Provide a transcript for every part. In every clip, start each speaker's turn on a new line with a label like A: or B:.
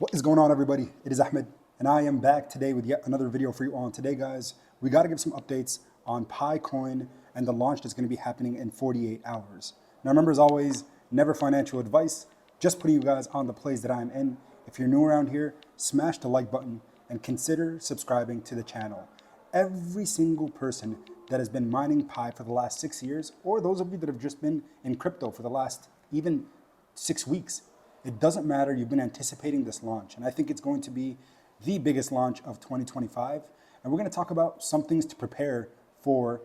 A: What is going on, everybody? It is Ahmed, and I am back today with yet another video for you all. And today, guys, we got to give some updates on Pi Coin and the launch that's going to be happening in 48 hours. Now, remember, as always, never financial advice, just putting you guys on the plays that I'm in. If you're new around here, smash the like button and consider subscribing to the channel. Every single person that has been mining Pi for the last 6 years, or those of you that have just been in crypto for the last even 6 weeks, it doesn't matter, you've been anticipating this launch. And I think it's going to be the biggest launch of 2025. And we're going to talk about some things to prepare for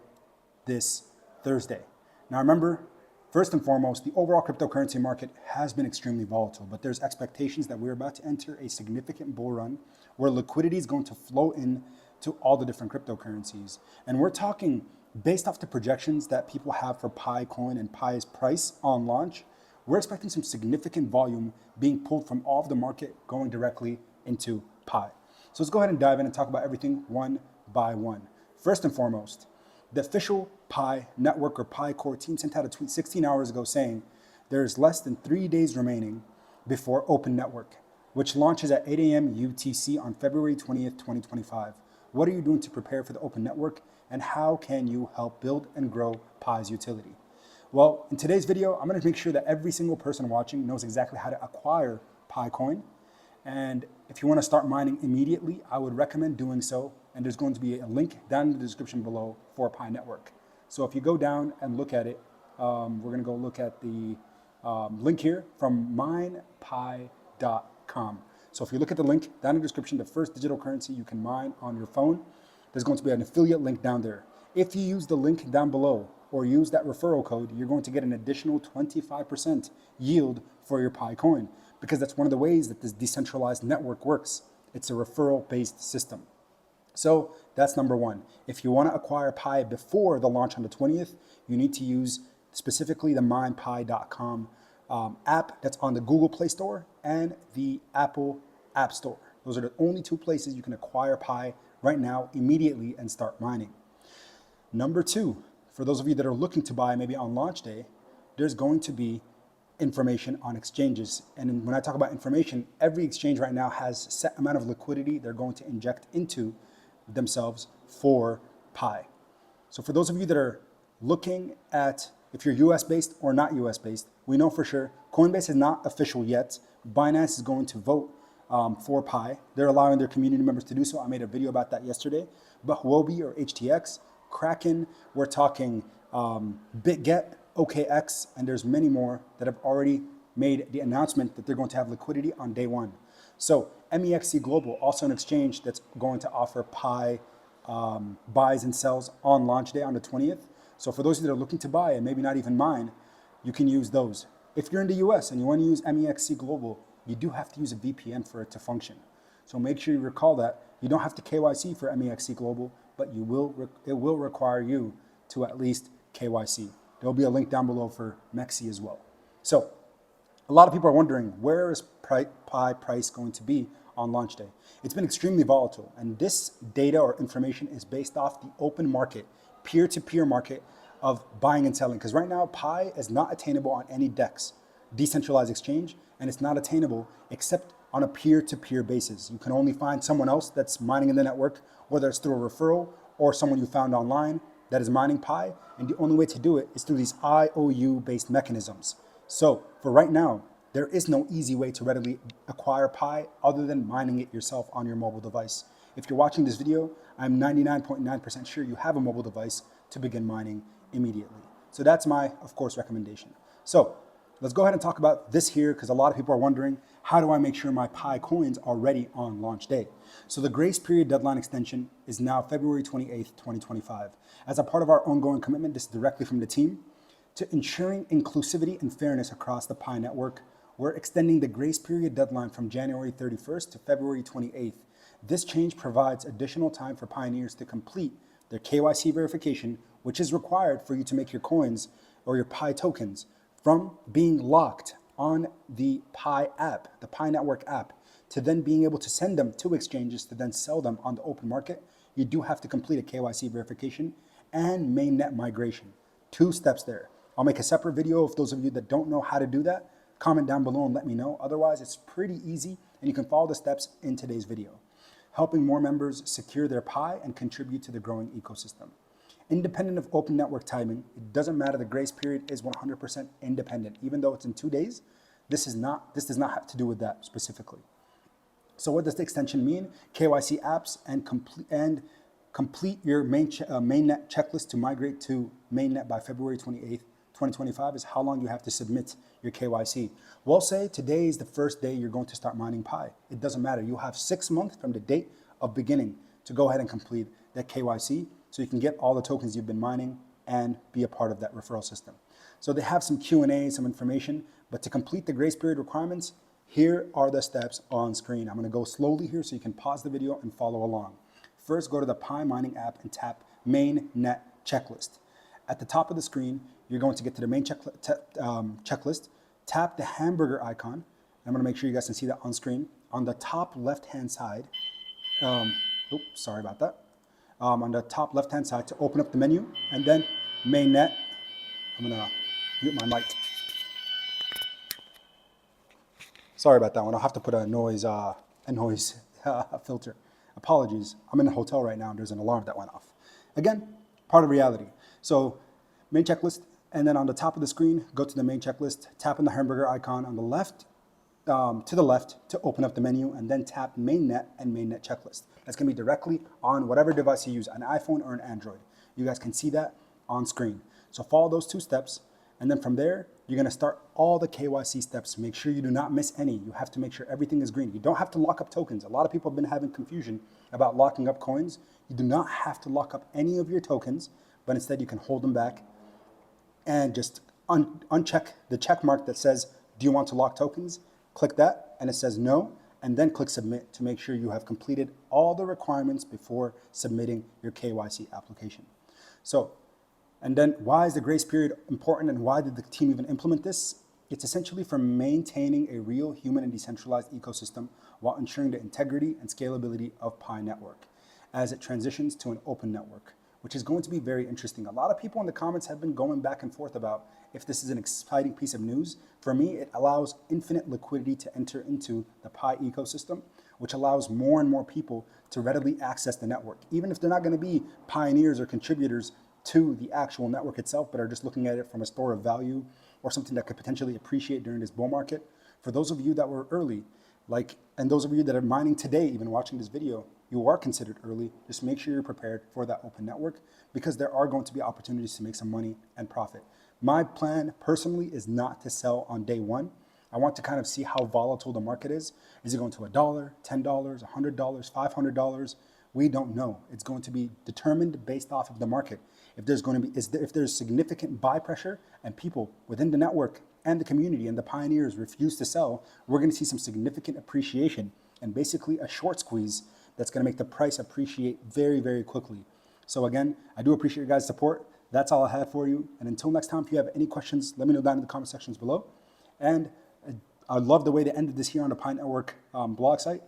A: this Thursday. Now remember, first and foremost, the overall cryptocurrency market has been extremely volatile, but there's expectations that we're about to enter a significant bull run where liquidity is going to flow in to all the different cryptocurrencies. And we're talking based off the projections that people have for Pi coin and Pi's price on launch. We're expecting some significant volume being pulled from all of the market going directly into Pi. So let's go ahead and dive in and talk about everything one by one. First and foremost, the official Pi network or Pi core team sent out a tweet 16 hours ago saying there's less than 3 days remaining before Open Network, which launches at 8 a.m. UTC on February 20th, 2025. What are you doing to prepare for the Open Network, and how can you help build and grow Pi's utility? Well, in today's video, I'm going to make sure that every single person watching knows exactly how to acquire Pi coin. And if you want to start mining immediately, I would recommend doing so. And there's going to be a link down in the description below for Pi Network. So if you go down and look at it, we're going to go look at the link here from minepi.com. So if you look at the link down in the description, the first digital currency you can mine on your phone, there's going to be an affiliate link down there. If you use the link down below, or use that referral code, you're going to get an additional 25% yield for your Pi coin, because that's one of the ways that this decentralized network works. It's a referral-based system. So that's number one. If you want to acquire Pi before the launch on the 20th, you need to use specifically the minepi.com app that's on the Google Play Store and the Apple App Store. Those are the only two places you can acquire Pi right now immediately and start mining. Number two, for those of you that are looking to buy maybe on launch day, there's going to be information on exchanges. And when I talk about information, every exchange right now has a set amount of liquidity they're going to inject into themselves for Pi. So for those of you that are looking at if you're US based or not US based, we know for sure Coinbase is not official yet. Binance is going to vote for Pi. They're allowing their community members to do so. I made a video about that yesterday. But Huobi or HTX, Kraken, we're talking BitGet, OKX, and there's many more that have already made the announcement that they're going to have liquidity on day one. So MEXC Global, also an exchange that's going to offer Pi buys and sells on launch day on the 20th. So for those of you that are looking to buy and maybe not even mine, you can use those. If you're in the US and you want to use MEXC Global, you do have to use a VPN for it to function. So make sure you recall that you don't have to KYC for MEXC Global, but it will require you to at least KYC. There'll be a link down below for MEXC as well. So a lot of people are wondering, where is Pi price going to be on launch day? It's been extremely volatile, and this data or information is based off the open market, peer-to-peer market of buying and selling. Because right now, Pi is not attainable on any DEX, decentralized exchange, and it's not attainable except on a peer-to-peer basis. You can only find someone else that's mining in the network, whether it's through a referral or someone you found online that is mining Pi, and the only way to do it is through these IOU-based mechanisms. So for right now, there is no easy way to readily acquire Pi other than mining it yourself on your mobile device. If you're watching this video, I'm 99.9% sure you have a mobile device to begin mining immediately. So that's my, of course, recommendation. So let's go ahead and talk about this here, because a lot of people are wondering, how do I make sure my Pi coins are ready on launch day? So the grace period deadline extension is now February 28th, 2025. As a part of our ongoing commitment, this is directly from the team, to ensuring inclusivity and fairness across the Pi network, we're extending the grace period deadline from January 31st to February 28th. This change provides additional time for pioneers to complete their KYC verification, which is required for you to make your coins or your Pi tokens from being locked on the Pi app, the Pi Network app, to then being able to send them to exchanges to then sell them on the open market. You do have to complete a KYC verification and mainnet migration. 2 steps there. I'll make a separate video if those of you that don't know how to do that, comment down below and let me know. Otherwise, it's pretty easy And you can follow the steps in today's video, helping more members secure their Pi and contribute to the growing ecosystem. Independent of open network timing, it doesn't matter. The grace period is 100% independent. Even though it's in 2 days, this does not have to do with that specifically. So what does the extension mean? KYC apps and complete your mainnet checklist to migrate to mainnet by February 28th, 2025 is how long you have to submit your KYC. We'll say today is the first day you're going to start mining Pi. It doesn't matter. You'll have 6 months from the date of beginning to go ahead and complete that KYC so you can get all the tokens you've been mining and be a part of that referral system. So they have some Q&A, some information, but to complete the grace period requirements, here are the steps on screen. I'm going to go slowly here so you can pause the video and follow along. First, go to the Pi mining app and tap mainnet checklist. At the top of the screen, you're going to get to the main checklist. Tap the hamburger icon. I'm going to make sure you guys can see that on screen. On the top left-hand side, oops, sorry about that. On the top left-hand side to open up the menu, and then mainnet. I'm going to mute my mic. Sorry about that one. I'll have to put a noise filter. Apologies. I'm in a hotel right now and there's an alarm that went off. Again, part of reality. So main checklist, and then on the top of the screen, go to the main checklist, tap on the hamburger icon on the left, to the left to open up the menu, and then tap mainnet and mainnet checklist. That's going to be directly on whatever device you use, an iPhone or an Android. You guys can see that on screen. So follow those 2 steps, and then from there, you're going to start all the KYC steps. Make sure you do not miss any. You have to make sure everything is green. You don't have to lock up tokens. A lot of people have been having confusion about locking up coins. You do not have to lock up any of your tokens, but instead you can hold them back and just uncheck the check mark that says, do you want to lock tokens? Click that, and it says no, and then click submit to make sure you have completed all the requirements before submitting your KYC application. So, and then why is the grace period important and why did the team even implement this? It's essentially for maintaining a real human and decentralized ecosystem while ensuring the integrity and scalability of Pi network as it transitions to an open network, which is going to be very interesting. A lot of people in the comments have been going back and forth about if this is an exciting piece of news. For me, it allows infinite liquidity to enter into the Pi ecosystem, which allows more and more people to readily access the network, even if they're not going to be pioneers or contributors to the actual network itself, but are just looking at it from a store of value or something that could potentially appreciate during this bull market. For those of you that were early, and those of you that are mining today, even watching this video, you are considered early. Just make sure you're prepared for that open network because there are going to be opportunities to make some money and profit. My plan personally is not to sell on day one. I want to kind of see how volatile the market is. Is it going to $1, $10, $100, $500? We don't know. It's going to be determined based off of the market. If there's significant buy pressure and people within the network and the community and the pioneers refuse to sell, we're going to see some significant appreciation and basically a short squeeze that's going to make the price appreciate very, very quickly. So again, I do appreciate your guys' support. That's all I have for you. And until next time, if you have any questions, let me know down in the comment sections below. And I love the way they ended this here on the Pi Network blog site.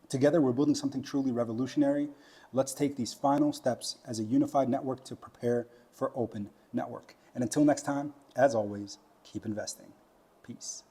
A: Together, we're building something truly revolutionary. Let's take these final steps as a unified network to prepare for open network. And until next time, as always, keep investing. Peace.